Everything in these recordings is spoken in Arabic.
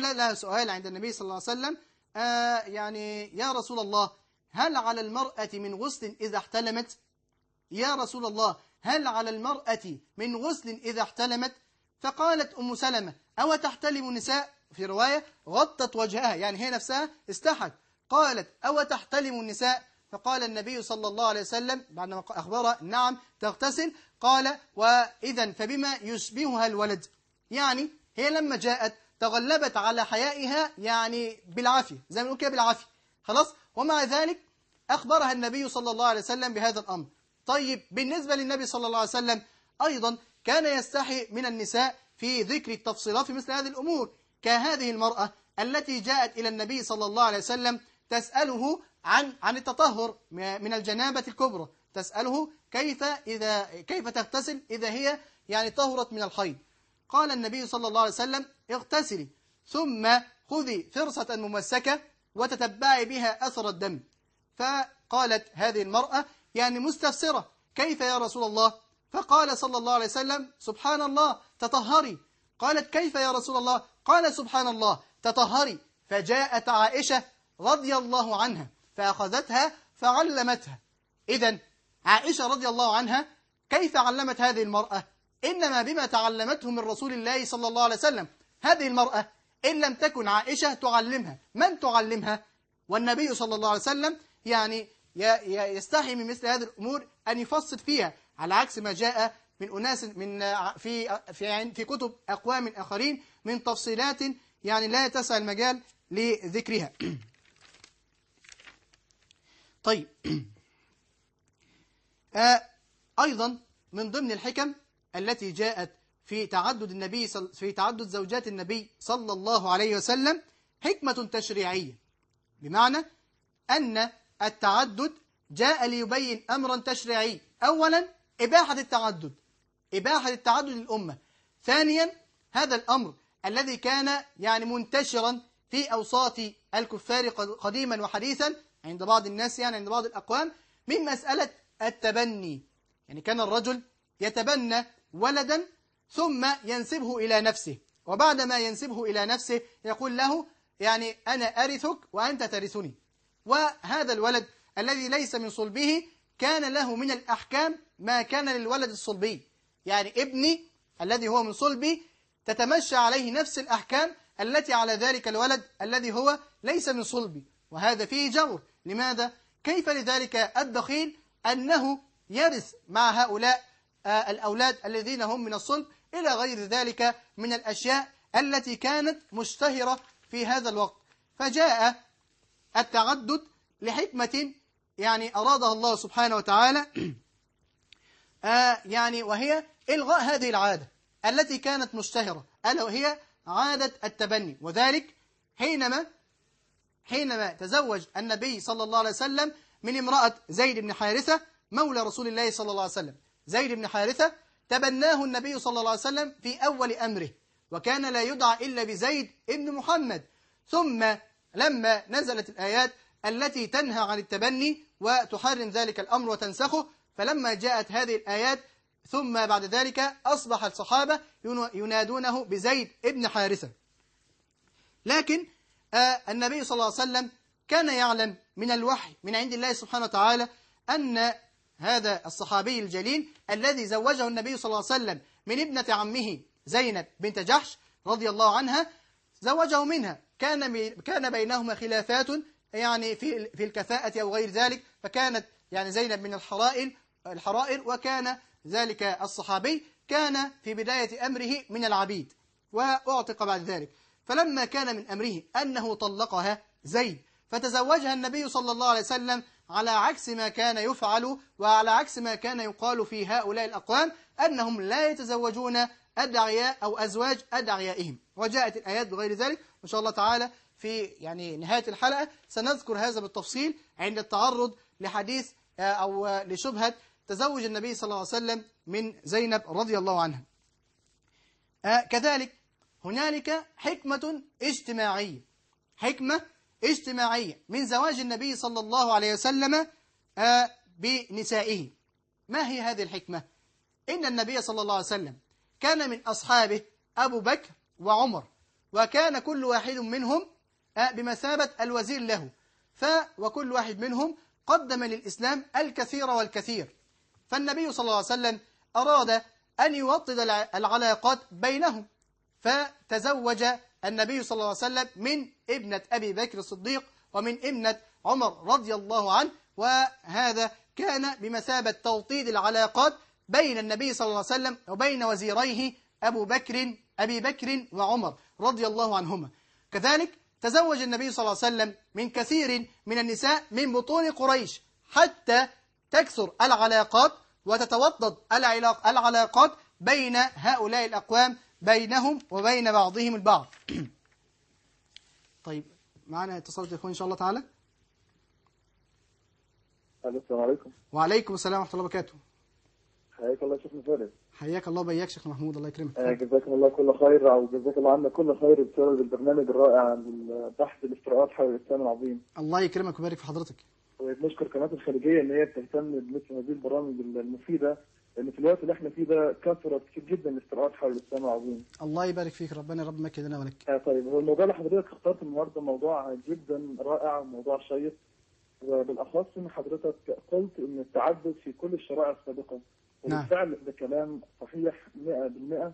لها سؤال عند النبي صلى الله عليه وسلم، يعني يا رسول الله هل على المرأة من غسل إذا احتلمت؟ يا رسول الله هل على المرأة من غسل إذا احتلمت؟ فقالت أم سلمة أو تحتلم النساء؟ في رواية غطت وجهها، يعني هي نفسها استحت، قالت أو تحتلم النساء؟ فقال النبي صلى الله عليه وسلم بعدما أخبرها نعم تغتسل، قال وإذا فبما يشبهها الولد؟ يعني هي لما جاءت تغلبت على حيائها يعني بالعافية، زي ما نقول كده بالعافية خلاص، ومع ذلك أخبرها النبي صلى الله عليه وسلم بهذا الأمر. طيب بالنسبة للنبي صلى الله عليه وسلم أيضا كان يستحي من النساء في ذكر التفصيلات في مثل هذه الأمور، كهذه المرأة التي جاءت إلى النبي صلى الله عليه وسلم تسأله عن التطهر من الجنابة الكبرى، تسأله كيف تغتسل إذا هي يعني طهرت من الحيض. قال النبي صلى الله عليه وسلم اغتسلي ثم خذي فرصة ممسكة وتتبعي بها أثر الدم. فقالت هذه المرأة يعني مستفسرة كيف يا رسول الله؟ فقال صلى الله عليه وسلم سبحان الله تطهري. قالت كيف يا رسول الله؟ قال سبحان الله تطهري. فجاءت عائشة رضي الله عنها فأخذتها فعلمتها. إذن عائشة رضي الله عنها كيف علمت هذه المرأة؟ إنما بما تعلمته من رسول الله صلى الله عليه وسلم. هذه المرأة إن لم تكن عائشة تعلمها، من تعلمها؟ والنبي صلى الله عليه وسلم يعني يستحي من مثل هذه الأمور أن يفصل فيها، على عكس ما جاء من أناس من في كتب أقوام آخرين من تفصيلات يعني لا يتسع المجال لذكرها. طيب أيضا من ضمن الحكم التي جاءت في تعدد زوجات النبي صلى الله عليه وسلم حكمة تشريعية، بمعنى أن التعدد جاء ليبين أمرا تشريعي. أولا إباحة التعدد للأمة. ثانيا هذا الأمر الذي كان يعني منتشرا في أوساط الكفار قديما وحديثا عند بعض الناس، يعني عند بعض الأقوام، من مسألة التبني. يعني كان الرجل يتبنى ولدا ثم ينسبه إلى نفسه، وبعدما ينسبه إلى نفسه يقول له يعني أنا أرثك وأنت ترثني. وهذا الولد الذي ليس من صلبه كان له من الأحكام ما كان للولد الصلبي، يعني ابني الذي هو من صلبي تتمشى عليه نفس الأحكام التي على ذلك الولد الذي هو ليس من صلبي، وهذا فيه جور. لماذا؟ كيف لذلك الدخيل أنه يرث مع هؤلاء الأولاد الذين هم من الصلب إلى غير ذلك من الأشياء التي كانت مشتهرة في هذا الوقت. فجاء التعدد لحكمة يعني أرادها الله سبحانه وتعالى، يعني وهي إلغاء هذه العادة التي كانت مشتهرة، ألا وهي عادة التبني. وذلك حينما تزوج النبي صلى الله عليه وسلم من امرأة زيد بن حارثة مولى رسول الله صلى الله عليه وسلم. زيد بن حارثة تبناه النبي صلى الله عليه وسلم في أول أمره، وكان لا يدعى إلا بزيد ابن محمد. ثم لما نزلت الآيات التي تنهى عن التبني وتحرم ذلك الأمر وتنسخه، فلما جاءت هذه الآيات ثم بعد ذلك أصبح الصحابة ينادونه بزيد ابن حارثة. لكن النبي صلى الله عليه وسلم كان يعلم من الوحي من عند الله سبحانه وتعالى أن هذا الصحابي الجليل الذي زوجه النبي صلى الله عليه وسلم من ابنة عمه زينب بنت جحش رضي الله عنها، زوجه منها، كان بينهما خلافات يعني في الكفاءة أو غير ذلك، فكانت يعني زينب من الحرائر، وكان ذلك الصحابي كان في بداية أمره من العبيد وأعتق بعد ذلك. فلما كان من أمره أنه طلقها زيد فتزوجها النبي صلى الله عليه وسلم، على عكس ما كان يفعل وعلى عكس ما كان يقال في هؤلاء الأقوام أنهم لا يتزوجون أدعياء أو أزواج أدعيائهم. وجاءت الآيات بغير ذلك، وإن شاء الله تعالى في يعني نهاية الحلقة سنذكر هذا بالتفصيل عند التعرض لحديث أو لشبهة تزوج النبي صلى الله عليه وسلم من زينب رضي الله عنها. كذلك هنالك حكمة اجتماعية من زواج النبي صلى الله عليه وسلم بنسائه. ما هي هذه الحكمة؟ إن النبي صلى الله عليه وسلم كان من أصحابه أبو بكر وعمر، وكان كل واحد منهم بمثابة الوزير له. وكل واحد منهم قدم للإسلام الكثير والكثير. فالنبي صلى الله عليه وسلم أراد أن يوطد العلاقات بينهم، فتزوج النبي صلى الله عليه وسلم من ابنة أبي بكر الصديق ومن ابنة عمر رضي الله عنه، وهذا كان بمثابة توطيد العلاقات بين النبي صلى الله عليه وسلم وبين وزيريه أبي بكر وعمر رضي الله عنهما. كذلك تزوج النبي صلى الله عليه وسلم من كثير من النساء من بطون قريش حتى تكثر العلاقات وتتوطد العلاقات بين هؤلاء الأقوام بينهم وبين بعضهم البعض. طيب معنا اتصال تليفون إن شاء الله تعالى. السلام عليكم. وعليكم السلام ورحمة الله وبركاته. حياك الله شيخنا فارس. حياك الله وبياك شيخ محمود، الله يكرمك. جزاكم الله كل خير، وجزاك الله عنا كل خير بسبب البرنامج الرائع عن بحث الافتراءات حول الإسلام العظيم. الله يكرمك ويبارك في حضرتك. ونشكر قناة الخليجية إن هي بتهتم بمثل هذه البرامج المفيدة، لأن في الوقت اللي احنا فيه ده كثرت كتير جدا الافتراءات حول الإسلام العظيم. الله يبارك فيك، ربنا رب مكي لنا ولك. طيب، هو الموضوع اللي حضرتك اخترته النهارده موضوع جدا رائع وموضوع شيق، وبالأخص إن حضرتك قلت إن التعدد في كل الشرائع السابقة. وبالفعل ده كلام صحيح 100%،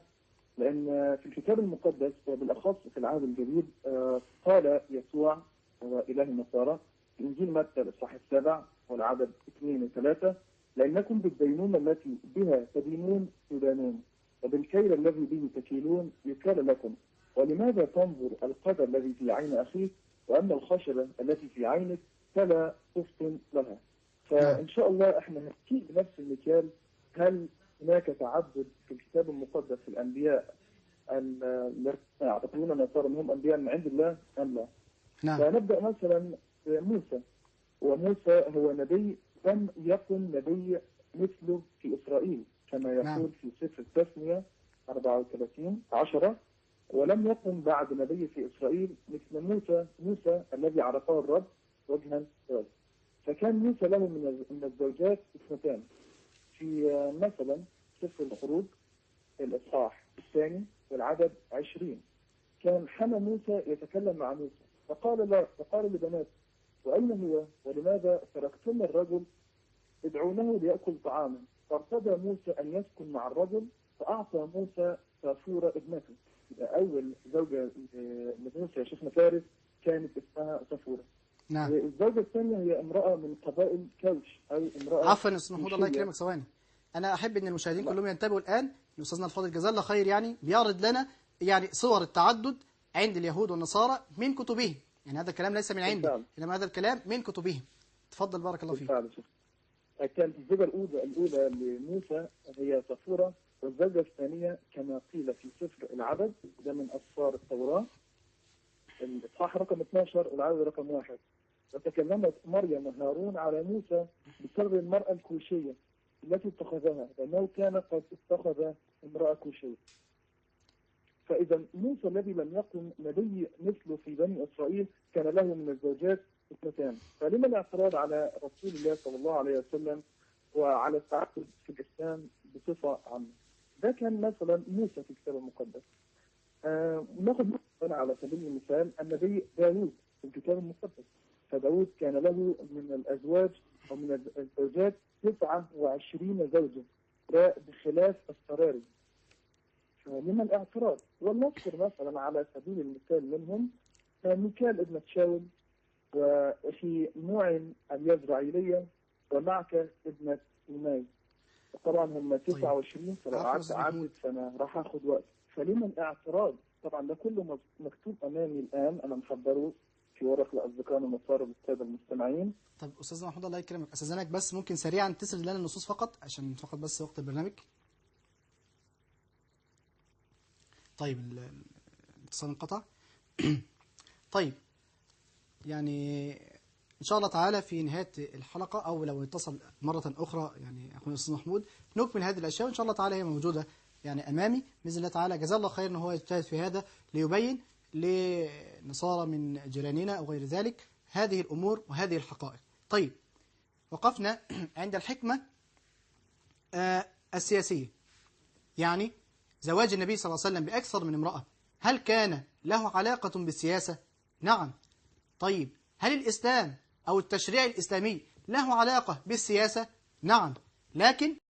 لأن في الكتاب المقدس وبالأخص في العهد الجديد قال يسوع وإله النصارى في إنجيل متى الإصحاح 7 والعدد 2 و3: لأنكم بالدينونة التي بها تدينون تدانون، وبالكيل الذي به تكيلون يكال لكم، ولماذا تنظر القدر الذي في عين أخيك وأما الخشبة التي في عينك فلا تفطن لها؟ فإن شاء الله احنا نحكي بنفس المثال. هل هناك تعدد في الكتاب المقدس في الأنبياء الذين يعتقدون النصارى أنهم أنبياء من عند الله أم لا؟ نعم. فنبدأ مثلا بموسى، وموسى هو نبي لم يكن نبي مثله في إسرائيل كما يقول في سفر التثنية 34:10: ولم يكن بعد نبي في إسرائيل مثل موسى الذي عرفه الرب وجها وجها. فكان موسى له من الزوجات 2. في مثلا سفر الخروج الإصحاح 2 والعدد 20 كان حمى موسى يتكلم مع موسى فقال لبناته: وأين هو ولماذا تركتم الرجل ادعونه ليأكل طعاما؟ فارتضى موسى أن يسكن مع الرجل، فأعطى موسى صافورة ابنته. أول زوجة لموسى يا شيخنا فارس كانت اسمها صافورة. نعم. الزوجة الثانية هي امرأة من قبائل كوش أو امرأة. عفوا يا أستاذ محمود، الله يكرمك، ثواني. أنا أحب أن المشاهدين كلهم ينتبهوا الآن أن أستاذنا الفاضل جزاه الله خير بيعرض لنا صور التعدد عند اليهود والنصارى من كتبهم. هذا الكلام ليس من عندي، إنما هذا الكلام من كتبهم. تفضل بارك الله فيك. كانت الزوجة الأولى لموسى هي صفورة، والزوجة الثانية كما قيل في سفر العدد ده من أسفار التوراة الإصحاح رقم 12 والعدد رقم 1: وتكلمت مريم وهارون على موسى بسبب المرأة الكوشية التي اتخذها، لأنه كان قد اتخذ امرأة كوشية. فإذا موسى الذي لم يكن نبي مثله في بني إسرائيل كان له من الزوجات 2. فلما الاعتراض على رسول الله صلى الله عليه وسلم وعلى التعدد في الإسلام بصفة عامة؟ ده كان مثلا موسى في الكتاب المقدس. ناخذ مثلا على سبيل المثال النبي داوود في الكتاب المقدس. فداوود كان له من الأزواج أو من الزوجات 29 زوجة، ده بخلاف السراري. فلما الاعتراض؟ ولنذكر مثلا على سبيل المثال منهم ميكال ابنة شاول، وفي نوع اليزرعيلية، ومعك ابنة إيماي. طبعا هم 29. فلو قعدت أعدد فأنا راح أخذ وقت. فلما الاعتراض؟ طبعا ده كله مكتوب أمامي الآن، أنا محضره في ورق الأصدقاء النصارى بالسادة المستمعين. طب أستاذنا محمود الله يكرمك، أستاذنك بس ممكن سريعا تسرد لنا النصوص فقط عشان فقط بس وقت البرنامج. طيب الاتصال انقطع. طيب إن شاء الله تعالى في نهاية الحلقة أو لو اتصل مرة أخرى أخونا الأستاذ محمود نكمل هذه الأشياء، وإن شاء الله تعالى هي موجودة أمامي بإذن الله تعالى. جزاه الله خير إن هو يجتهد في هذا ليبين لنصارى من جيراننا أو غير ذلك هذه الأمور وهذه الحقائق. طيب وقفنا عند الحكمة السياسية، زواج النبي صلى الله عليه وسلم بأكثر من امرأة، هل كان له علاقة بالسياسة؟ نعم. طيب هل الإسلام أو التشريع الإسلامي له علاقة بالسياسة؟ نعم، لكن